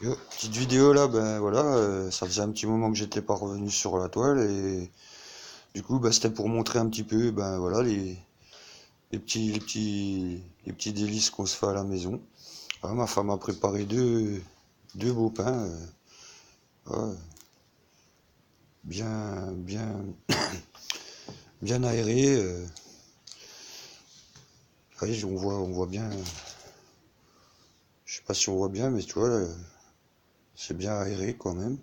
Yo, petite vidéo là, ben voilà, ça faisait un petit moment que j'étais pas revenu sur la toile et du coup c'était pour montrer un petit peu ben voilà les petits délices qu'on se fait à la maison. Ah, ma femme a préparé deux beaux pains, ouais, bien aérés. Ouais, on voit bien, je sais pas si on voit bien, mais tu vois, c'est bien aéré quand même.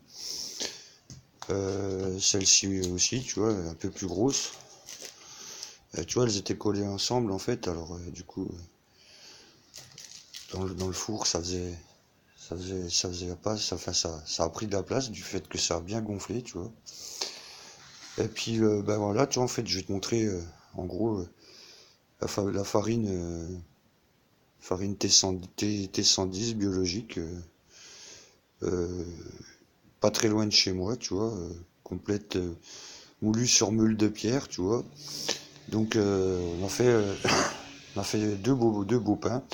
Celle-ci aussi, tu vois, un peu plus grosse. Tu vois, elles étaient collées ensemble en fait, alors du coup, dans le four, ça faisait pas, enfin, ça a pris de la place du fait que ça a bien gonflé, tu vois. Et puis, ben voilà, tu vois, en fait, je vais te montrer, en gros, la farine T110 biologique, euh, pas très loin de chez moi, tu vois, complète, moulue sur meule de pierre, tu vois. Donc, on a fait deux beaux pains.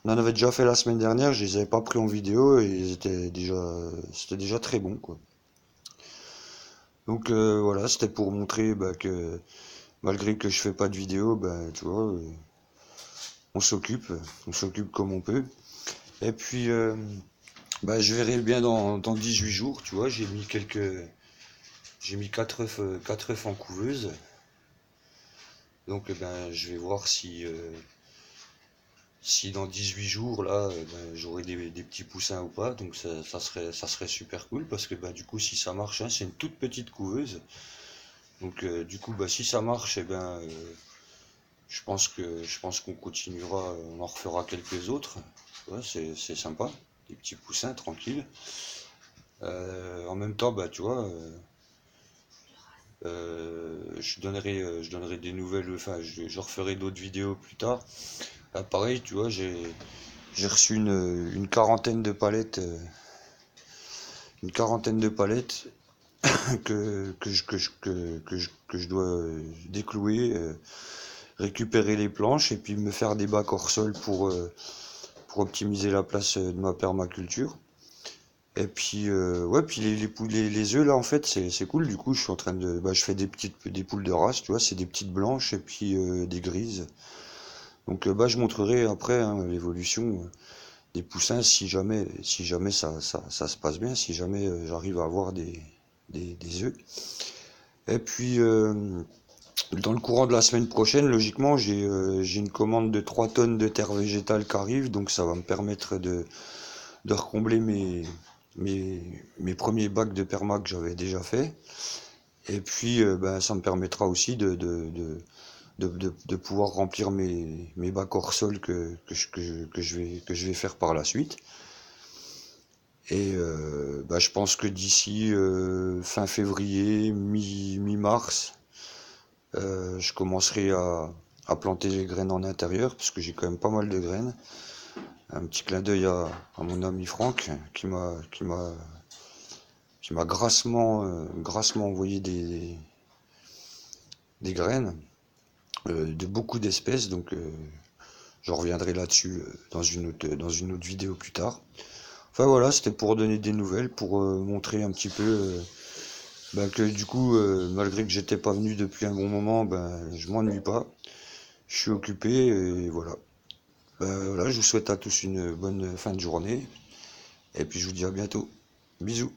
On en avait déjà fait la semaine dernière, je les avais pas pris en vidéo et c'était déjà très bon, quoi. Donc voilà, c'était pour montrer bah, que malgré que je fais pas de vidéo, bah, tu vois, on s'occupe, on s'occupe comme on peut. Et puis bah, je verrai bien dans 18 jours, tu vois, j'ai mis 4 œufs en couveuse. Donc ben, je vais voir si dans 18 jours là ben, j'aurai des petits poussins ou pas. Donc ça serait super cool parce que bah, du coup si ça marche, hein, c'est une toute petite couveuse. Donc du coup bah, si ça marche, et ben je pense qu'on continuera, on en refera quelques autres. Ouais, c'est sympa, des petits poussins tranquilles. En même temps, bah tu vois, je donnerai des nouvelles, enfin je referai d'autres vidéos plus tard. Là, pareil, tu vois, j'ai reçu une quarantaine de palettes, que je dois déclouer, récupérer les planches et puis me faire des bacs hors sol pour optimiser la place de ma permaculture. Et puis ouais, puis les œufs là en fait c'est cool. Du coup je suis en train de, bah, je fais des poules de race, tu vois, c'est des petites blanches et puis des grises. Donc bah je montrerai après, hein, l'évolution des poussins si jamais ça se passe bien, si jamais j'arrive à avoir des œufs. Et puis dans le courant de la semaine prochaine, logiquement j'ai une commande de 3 tonnes de terre végétale qui arrive, donc ça va me permettre de recombler mes premiers bacs de perma que j'avais déjà fait. Et puis, ben, ça me permettra aussi de pouvoir remplir mes bacs hors sol que je vais faire par la suite. Et ben, je pense que d'ici fin février, mi-mars, je commencerai à planter les graines en intérieur, parce que j'ai quand même pas mal de graines. Un petit clin d'œil à mon ami Franck qui m'a grassement envoyé des graines de beaucoup d'espèces. Donc je reviendrai là-dessus dans une autre vidéo plus tard. Enfin voilà, c'était pour donner des nouvelles, pour montrer un petit peu ben, que du coup, malgré que j'étais pas venu depuis un bon moment, ben, je m'ennuie pas. Je suis occupé et voilà. Ben, voilà, je vous souhaite à tous une bonne fin de journée et puis je vous dis à bientôt. Bisous.